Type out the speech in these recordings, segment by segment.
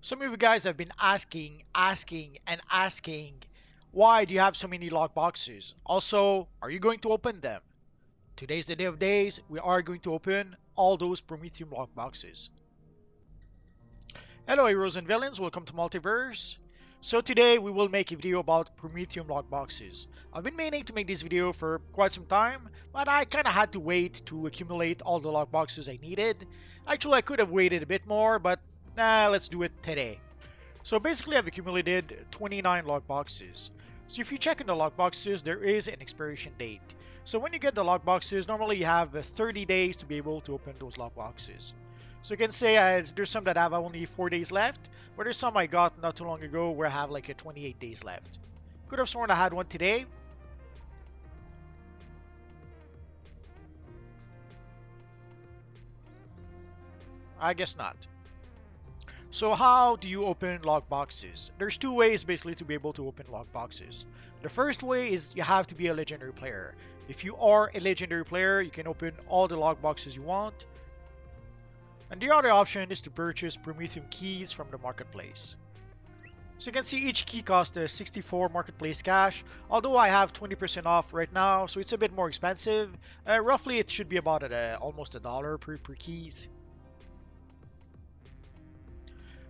Some of you guys have been asking, why do you have so many lock boxes? Also, are you going to open them? Today's the day of days. We are going to open all those Promethium lock boxes. Hello heroes and villains, welcome to Multiverse. So today we will make a video about Promethium lock boxes. I've been meaning to make this video for quite some time, but I kinda had to wait to accumulate all the lock boxes I needed. Actually, I could have waited a bit more, but let's do it today. So basically I've accumulated 29 lock boxes. So if you check in the lock boxes, there is an expiration date. So when you get the lock boxes, normally you have 30 days to be able to open those lock boxes. So you can say there's some that have only 4 days left, but there's some I got not too long ago where I have like 28 days left. Could have sworn I had one today. I guess not. So how do you open lock boxes? There's two ways basically to be able to open lock boxes. The first way is you have to be a legendary player. If you are a legendary player, you can open all the lock boxes you want. And the other option is to purchase Promethium keys from the marketplace. So you can see each key costs 64 marketplace cash, although I have 20% off right now, so it's a bit more expensive. Roughly it should be about almost $1 per keys.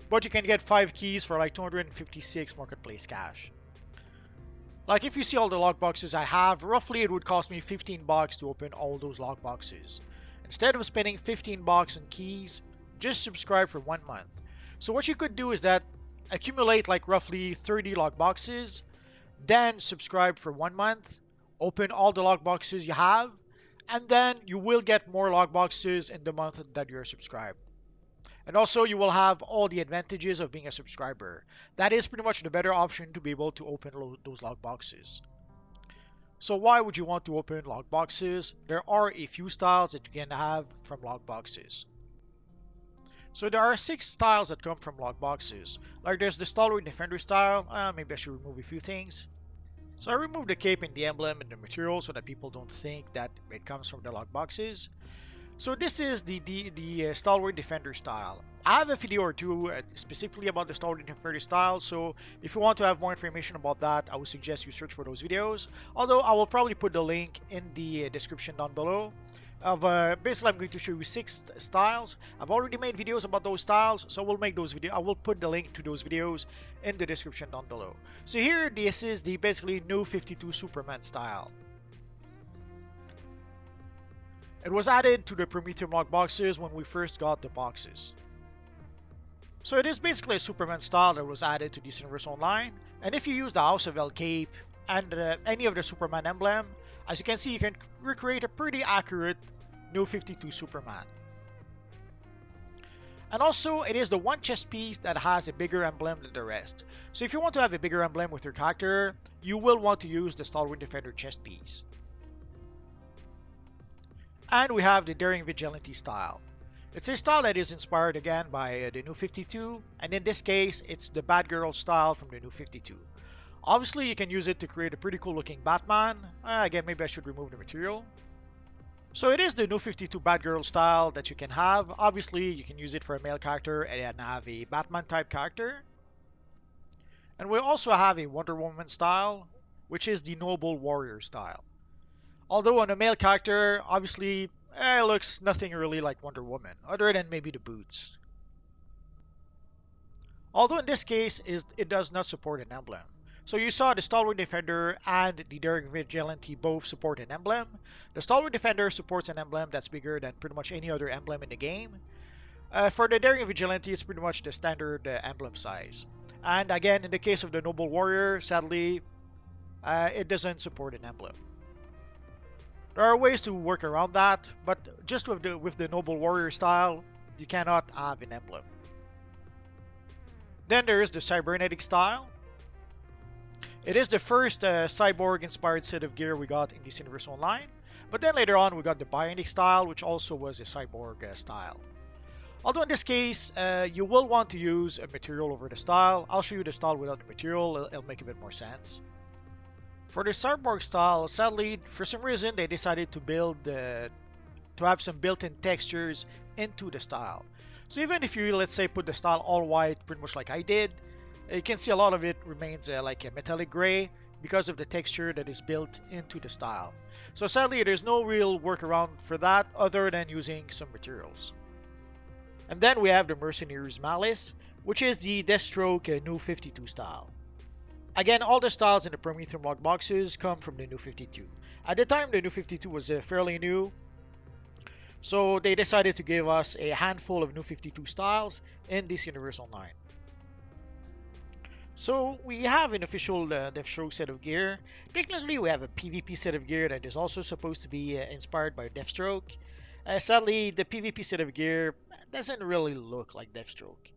But you can get 5 keys for like 256 marketplace cash. Like if you see all the lock boxes I have, roughly it would cost me 15 bucks to open all those lock boxes. Instead of spending 15 bucks on keys, just subscribe for 1 month. So what you could do is that accumulate like roughly 30 lock boxes, then subscribe for 1 month, open all the lock boxes you have, and then you will get more lock boxes in the month that you're subscribed. And also you will have all the advantages of being a subscriber. That is pretty much the better option to be able to open those lock boxes. So why would you want to open lock boxes? There are a few styles that you can have from lock boxes. So there are 6 styles that come from lock boxes. Like there's the Stalwart Defender style. Maybe I should remove a few things. So I removed the cape and the emblem and the material so that people don't think that it comes from the lock boxes. So this is the Stalwart Defender style. I have a video or two specifically about the Stalwart Defender style, so if you want to have more information about that, I would suggest you search for those videos. Although I will probably put the link in the description down below. Basically, I'm going to show you 6 styles. I've already made videos about those styles, so we'll make those videos. I will put the link to those videos in the description down below. So here, this is the basically new 52 Superman style. It was added to the Promethium lock boxes when we first got the boxes. So it is basically a Superman style that was added to DC Universe Online. And if you use the House of L cape and any of the Superman emblem, as you can see, you can recreate a pretty accurate New 52 Superman. And also, it is the one chest piece that has a bigger emblem than the rest. So if you want to have a bigger emblem with your character, you will want to use the Stalwart Defender chest piece. And we have the Daring Vigilante style. It's a style that is inspired again by the New 52, and in this case, it's the Batgirl style from the New 52. Obviously, you can use it to create a pretty cool looking Batman. Again, maybe I should remove the material. So it is the New 52 Batgirl style that you can have. Obviously, you can use it for a male character and have a Batman type character. And we also have a Wonder Woman style, which is the Noble Warrior style. Although on a male character, obviously, it looks nothing really like Wonder Woman, other than maybe the boots. Although in this case, it does not support an emblem. So you saw the Stalwart Defender and the Daring Vigilante both support an emblem. The Stalwart Defender supports an emblem that's bigger than pretty much any other emblem in the game. For the Daring Vigilante, it's pretty much the standard emblem size. And again, in the case of the Noble Warrior, sadly, it doesn't support an emblem. There are ways to work around that, but just with the Noble Warrior style, you cannot have an emblem. Then there is the Cybernetic style. It is the first cyborg-inspired set of gear we got in DC Universe Online, but then later on we got the Bionic style, which also was a cyborg style. Although in this case, you will want to use a material over the style. I'll show you the style without the material, it'll make a bit more sense. For the cyborg style, sadly, for some reason, they decided to have some built-in textures into the style. So even if you, let's say, put the style all white, pretty much like I did, you can see a lot of it remains like a metallic gray because of the texture that is built into the style. So sadly, there's no real workaround for that other than using some materials. And then we have the Mercenaries Malice, which is the Deathstroke new 52 style. Again, all the styles in the Promethium lockboxes come from the new 52. At the time, the new 52 was fairly new, so they decided to give us a handful of new 52 styles in this Universal 9. So we have an official Deathstroke set of gear. Technically, we have a PvP set of gear that is also supposed to be inspired by Deathstroke. Sadly, the PvP set of gear doesn't really look like Deathstroke.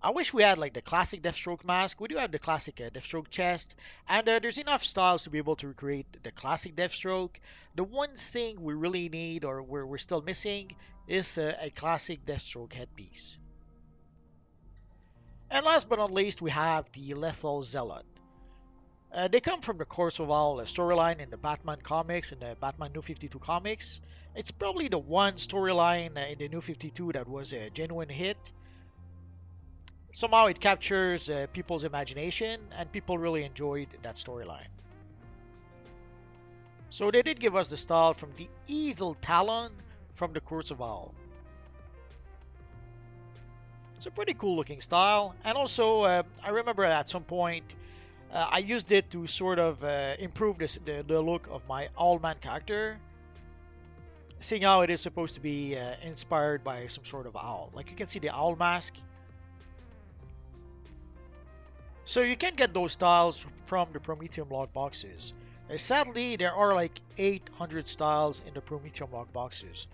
I wish we had like the classic Deathstroke mask. We do have the classic Deathstroke chest, and there's enough styles to be able to recreate the classic Deathstroke. The one thing we really need, or we're still missing, is a classic Deathstroke headpiece. And last but not least, we have the Lethal Zealot. They come from the Corsoval storyline in the Batman comics, in the Batman New 52 comics. It's probably the one storyline in the New 52 that was a genuine hit. Somehow it captures people's imagination, and people really enjoyed that storyline. So they did give us the style from the Evil Talon from the Corsoval. It's a pretty cool looking style, and also I remember at some point I used it to sort of improve the look of my Owlman character, seeing how it is supposed to be inspired by some sort of owl. Like you can see the owl mask. So you can get those styles from the Promethium log boxes. Sadly, there are like 800 styles in the Promethium log boxes.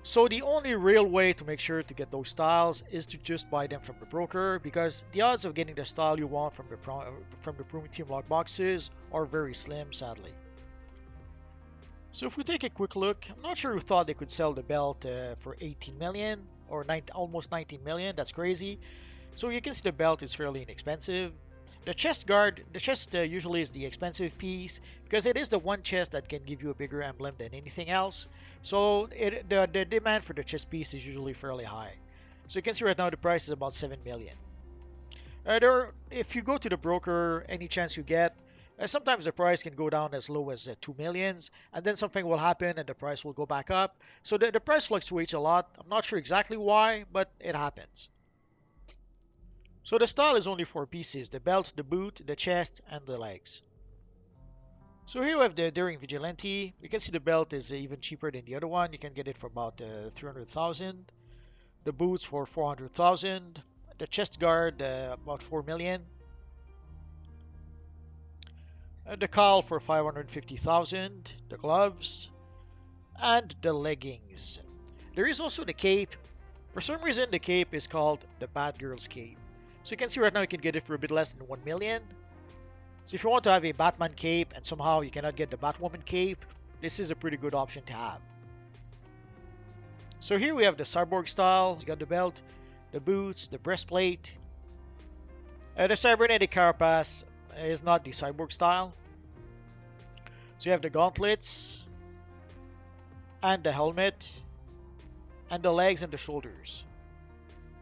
So the only real way to make sure to get those styles is to just buy them from the broker, because the odds of getting the style you want from the Promethium log boxes are very slim, sadly. So if we take a quick look, I'm not sure who thought they could sell the belt for 18 million or almost 19 million. That's crazy. So you can see the belt is fairly inexpensive. The chest guard, the chest usually is the expensive piece because it is the one chest that can give you a bigger emblem than anything else. So the demand for the chest piece is usually fairly high. So you can see right now the price is about 7 million. If you go to the broker, any chance you get, sometimes the price can go down as low as 2 millions, and then something will happen and the price will go back up. So the price fluctuates a lot. I'm not sure exactly why, but it happens. So the style is only 4 pieces: the belt, the boot, the chest, and the legs. So here we have the Daring Vigilante. You can see the belt is even cheaper than the other one. You can get it for about 300,000. The boots for 400,000. The chest guard about 4 million. The cowl for 550,000. The gloves. And the leggings. There is also the cape. For some reason the cape is called the Batgirl's cape. So you can see right now you can get it for a bit less than 1 million. So if you want to have a Batman cape and somehow you cannot get the Batwoman cape, this is a pretty good option to have. So here we have the Cyborg style. You got the belt, the boots, the breastplate. The cybernetic carapace is not the Cyborg style. So you have the gauntlets, and the helmet, and the legs and the shoulders.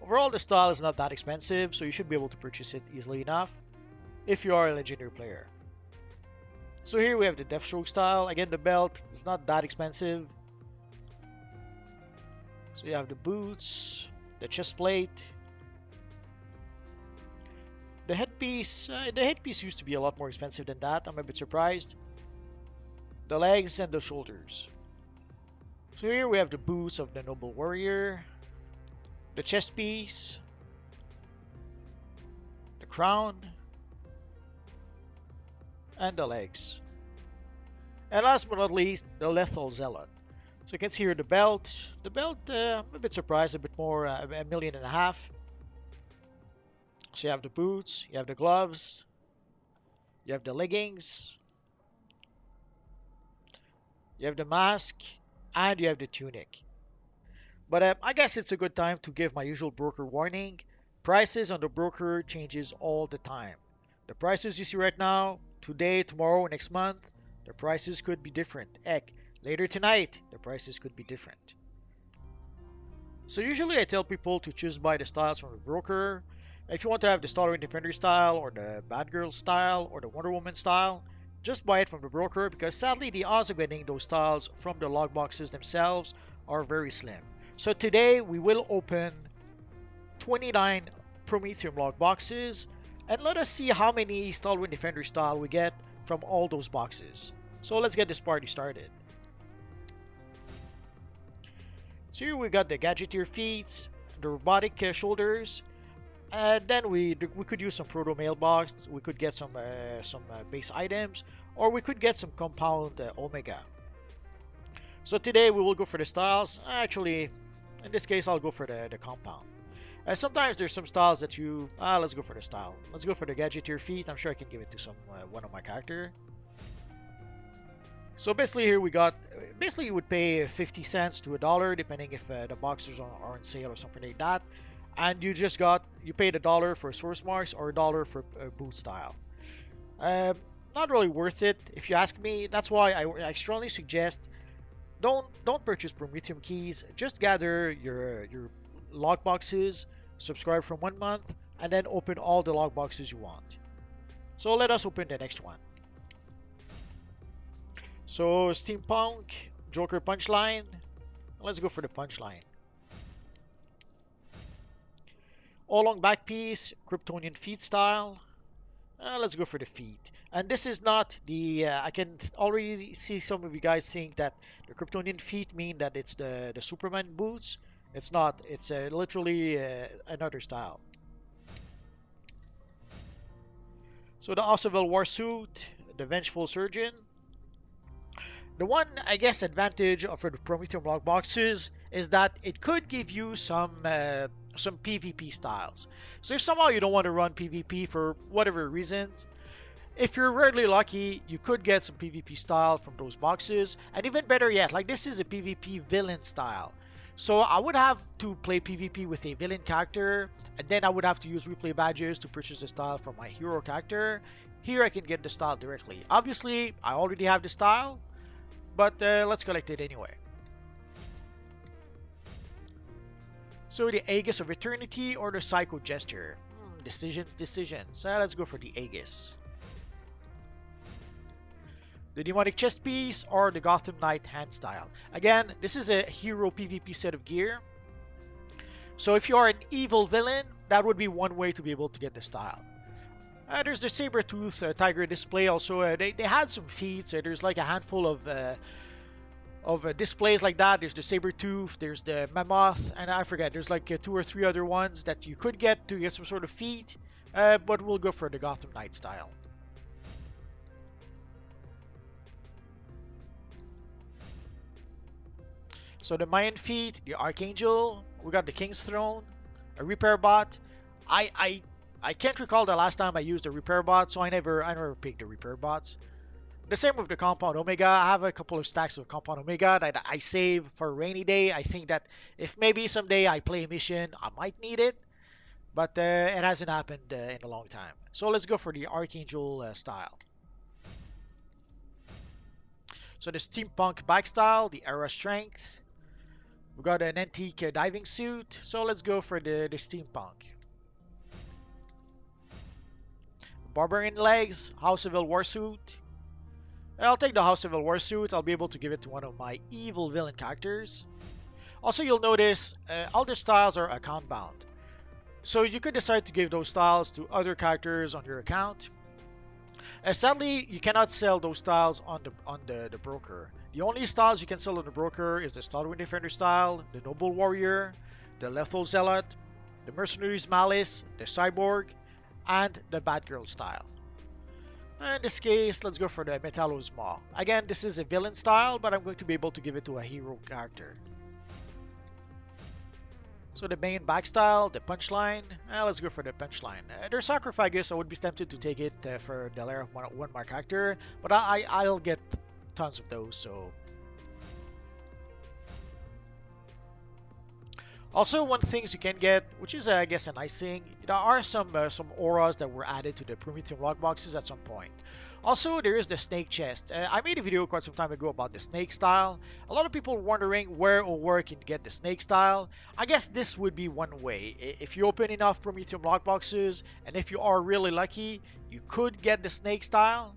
Overall, the style is not that expensive, so you should be able to purchase it easily enough if you are a legendary player. So here we have the Deathstroke style. Again, the belt is not that expensive. So you have the boots, the chest plate, the headpiece. The headpiece used to be a lot more expensive than that. I'm a bit surprised. The legs and the shoulders. So here we have the boots of the Noble Warrior, the chest piece, the crown, and the legs. And last but not least, the Lethal Zealot. So you can see here the belt. The belt, I'm a bit surprised, a bit more, $1.5 million. So you have the boots, you have the gloves, you have the leggings, you have the mask, and you have the tunic. But I guess it's a good time to give my usual broker warning. Prices on the broker changes all the time. The prices you see right now, today, tomorrow, next month, the prices could be different. Heck, later tonight, the prices could be different. So usually I tell people to choose buy the styles from the broker. If you want to have the Starter Independent style or the Bad Girl style or the Wonder Woman style, just buy it from the broker because sadly the odds of getting those styles from the log boxes themselves are very slim. So today we will open 29 Promethium log boxes and let us see how many Stalwart Defender style we get from all those boxes. So let's get this party started. So here we got the Gadgeteer feet, the robotic shoulders, and then we could use some proto mailbox. We could get some base items, or we could get some compound Omega. So today we will go for the styles. Actually, in this case, I'll go for the compound. Sometimes there's some styles that you let's go for the style. Let's go for the Gadgeteer feet. I'm sure I can give it to some one of my character. So basically here we got, basically you would pay 50 cents to $1 depending if the boxes are on sale or something like that. And you just you paid $1 for source marks or $1 for boot style. Not really worth it if you ask me. That's why I strongly suggest don't purchase Promethium keys. Just gather your log boxes, subscribe from 1 month, and then open all the log boxes you want. So let us open the next one. So Steampunk, Joker Punchline. Let's go for the Punchline. All-Long Back Piece, Kryptonian Feet style. Let's go for the feet. And this is not the, I can already see some of you guys think that the Kryptonian feet mean that it's the Superman boots. It's not, it's literally another style. So the Oswald War Suit, the Vengeful Surgeon. The one, I guess, advantage of the Promethium log boxes is that it could give you some PvP styles. So if somehow you don't want to run PvP for whatever reasons, if you're rarely lucky, you could get some PvP style from those boxes. And even better yet, like this is a PvP villain style. So I would have to play PvP with a villain character, and then I would have to use replay badges to purchase the style from my hero character. Here I can get the style directly. Obviously, I already have the style, but let's collect it anyway. So the Aegis of Eternity or the Psycho Gesture. Decisions. Let's go for the Aegis. The Demonic Chest Piece or the Gotham Knight hand style. Again, this is a hero PvP set of gear. So if you are an evil villain, that would be one way to be able to get the style. There's the Saber-Tooth Tiger display also. They had some feats. There's like a handful of displays like that. There's the Saber-Tooth, there's the Mammoth, and I forget, there's like 2 or 3 other ones that you could get to get some sort of feat. But we'll go for the Gotham Knight style. So the Mayan feet, the Archangel, we got the King's Throne, a Repair Bot. I can't recall the last time I used a Repair Bot, so I never picked the Repair Bots. The same with the Compound Omega. I have a couple of stacks of Compound Omega that I save for a rainy day. I think that if maybe someday I play a mission, I might need it. But it hasn't happened in a long time. So let's go for the Archangel style. So the Steampunk back style, the Era Strength. We've got an antique diving suit. So let's go for the Steampunk. Barbarian legs, House of El War suit. I'll take the House of El War suit. I'll be able to give it to one of my evil villain characters. Also, you'll notice all the styles are account bound. So you could decide to give those styles to other characters on your account. Sadly, you cannot sell those styles on the broker. The only styles you can sell on the broker is the Stalwart Defender style, the Noble Warrior, the Lethal Zealot, the Mercenary's Malice, the Cyborg, and the Batgirl style. In this case, let's go for the Metallo's Maw. Again, this is a villain style, but I'm going to be able to give it to a hero character. So the main back style, the Punchline. Let's go for the Punchline. There's Sarcophagus. I would be tempted to take it for the lair of one more character, but I'll get tons of those. So also, one things you can get, which is I guess a nice thing, there are some auras that were added to the Promethium log boxes at some point. Also, there is the snake chest. I made a video quite some time ago about the snake style. A lot of people wondering where you can get the snake style. I guess this would be one way. If you open enough Promethium lockboxes, and if you are really lucky, you could get the snake style.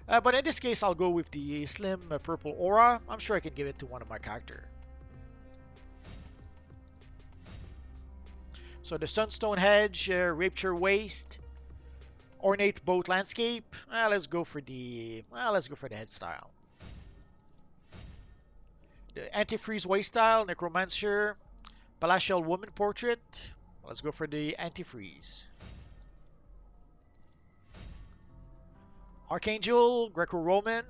But in this case, I'll go with the slim purple aura. I'm sure I can give it to one of my character. So the Sunstone Hedge, Rapture Waist, Ornate Boat Landscape. Let's go for the head style. The Antifreeze Waist style, Necromancer, Palatial Woman Portrait. Let's go for the Antifreeze. Archangel, Greco-Roman,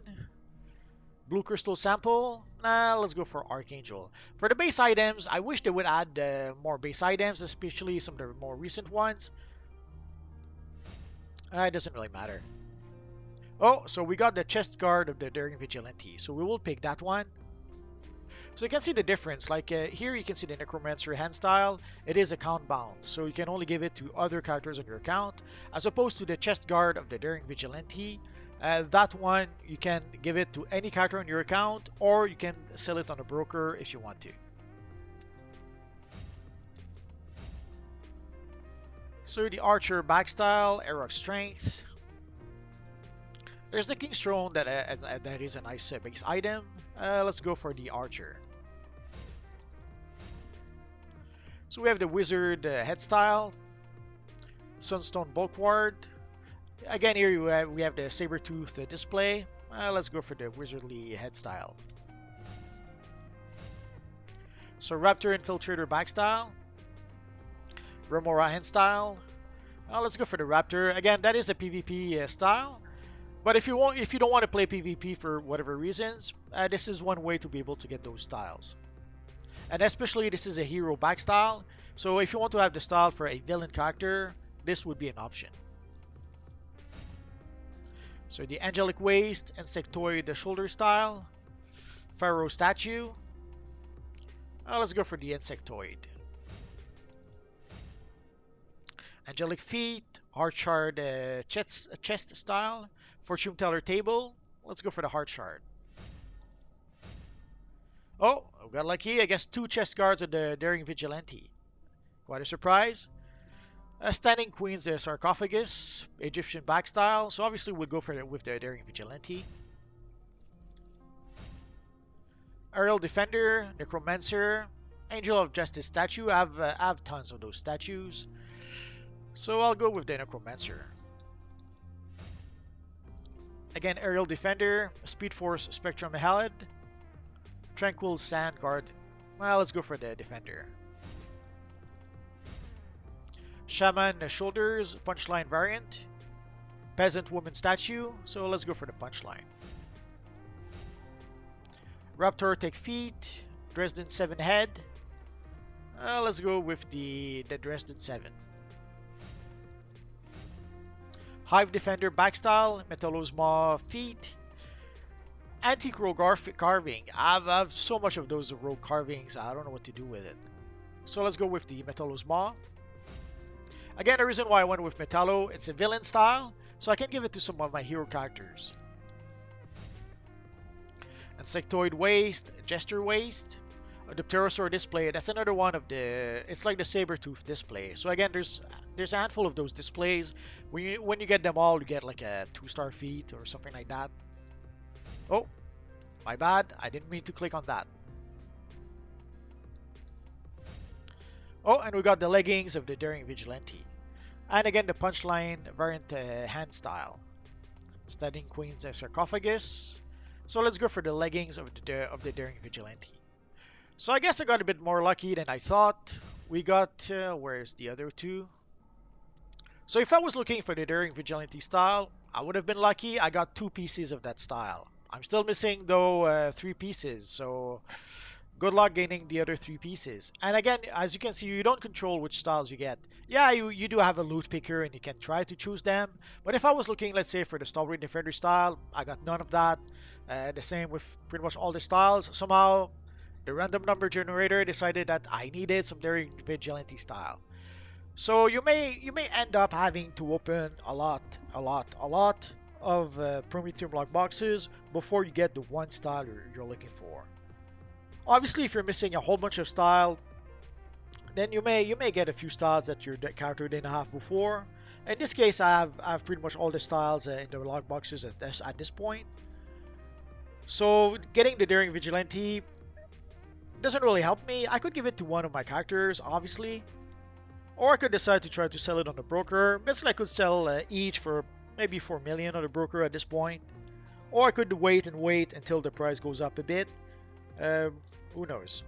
Blue Crystal Sample. Let's go for Archangel. For the base items, I wish they would add more base items, especially some of the more recent ones. It doesn't really matter. Oh, so we got the chest guard of the Daring Vigilante. So we will pick that one. So you can see the difference. Like here you can see the Necromancer hand style. It is account bound. So you can only give it to other characters on your account. As opposed to the chest guard of the Daring Vigilante. That one you can give it to any character on your account. Or you can sell it on a broker if you want to. So the Archer back style, Aerox Strength. There's the King's Throne that is a nice base item. Let's go for the Archer. So we have the Wizard head style, Sunstone Bulwark. Again, here we have the Sabertooth display. Let's go for the Wizardly head style. So Raptor Infiltrator back style. Remora hand style. Let's go for the Raptor. Again, that is a PvP style. But if you don't want to play PvP for whatever reasons, this is one way to be able to get those styles. And especially this is a hero back style. So if you want to have the style for a villain character, this would be an option. So the Angelic Waist, Insectoid shoulder style, Pharaoh statue. Let's go for the Insectoid. Angelic Feet, Heart Shard chest style, Fortune Teller table. Let's go for the Heart Shard. Oh, we got lucky. I guess 2 chest guards of the Daring Vigilante. Quite a surprise. Standing Queen's sarcophagus, Egyptian back style. So obviously we'll go for it with the Daring Vigilante. Aerial Defender, Necromancer, Angel of Justice statue. I have tons of those statues. So I'll go with the Necromancer. Again, Aerial Defender, Speed Force Spectrum Halid, Tranquil Sand Guard. Well, let's go for the Defender. Shaman Shoulders, Punchline variant. Peasant Woman statue, so let's go for the Punchline. Raptor Take Feet, Dresden 7 head. Let's go with the Dresden 7. Hive Defender backstyle, Metallo's Maw feet, Antique Rogue carving. I have so much of those rogue carvings, I don't know what to do with it. So let's go with the Metallo's Maw. Again, the reason why I went with Metallo, it's a villain style, so I can give it to some of my hero characters. Insectoid Waist, Jester Waist, the Pterosaur display. That's another one of the. It's like the Sabertooth display. So again, there's a handful of those displays. When you get them all, you get like a 2-star feat or something like that. Oh, my bad. I didn't mean to click on that. Oh, and we got the leggings of the Daring Vigilante. And again, the Punchline variant hand style. Standing Queen's sarcophagus. So let's go for the leggings of the Daring Vigilante. So I guess I got a bit more lucky than I thought. We got, where's the other two? So if I was looking for the Daring Vigilante style, I would have been lucky. I got 2 pieces of that style. I'm still missing though 3 pieces. So good luck gaining the other 3 pieces. And again, as you can see, you don't control which styles you get. Yeah, you do have a loot picker and you can try to choose them. But if I was looking, let's say, for the Stalwart Defender style, I got none of that. The same with pretty much all the styles. Somehow, the random number generator decided that I needed some Daring Vigilante style. So you may end up having to open a lot of Promethium lockboxes before you get the one style you're looking for. Obviously, if you're missing a whole bunch of style, then you may get a few styles that your character didn't have before. In this case, I have pretty much all the styles in the lockboxes at this point. So getting the Daring Vigilante doesn't really help me. I could give it to one of my characters, obviously, or I could decide to try to sell it on the broker. Basically, I could sell each for maybe 4 million on the broker at this point, or I could wait until the price goes up a bit. Who knows?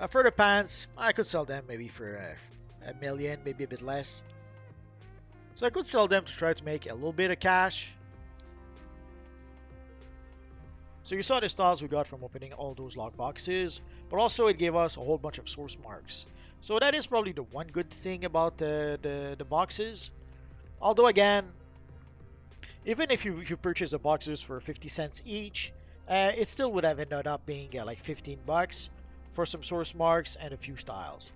For the pants, I could sell them maybe for 1 million, maybe a bit less. So I could sell them to try to make a little bit of cash. So you saw the styles we got from opening all those lock boxes, but also it gave us a whole bunch of source marks. So that is probably the one good thing about the boxes. Although again, even if you purchase the boxes for 50 cents each, it still would have ended up being like 15 bucks for some source marks and a few styles.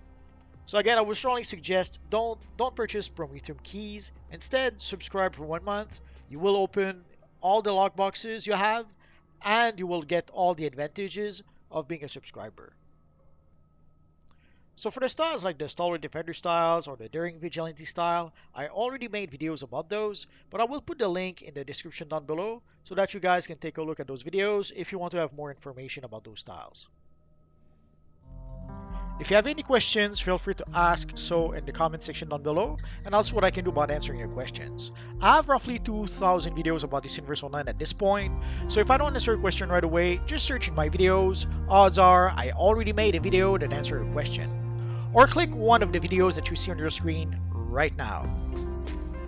So again, I would strongly suggest don't purchase Promethium keys. Instead, subscribe for 1 month. You will open all the lock boxes you have, and you will get all the advantages of being a subscriber. So for the styles like the Stalwart Defender styles or the Daring Vigilante style, I already made videos about those, but I will put the link in the description down below so that you guys can take a look at those videos if you want to have more information about those styles. If you have any questions, feel free to ask so in the comment section down below, and I'll see what I can do about answering your questions. I have roughly 2,000 videos about this Universe Online at this point, so if I don't answer your question right away, just search in my videos. Odds are I already made a video that answered your question. Or click one of the videos that you see on your screen right now.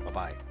Bye-bye.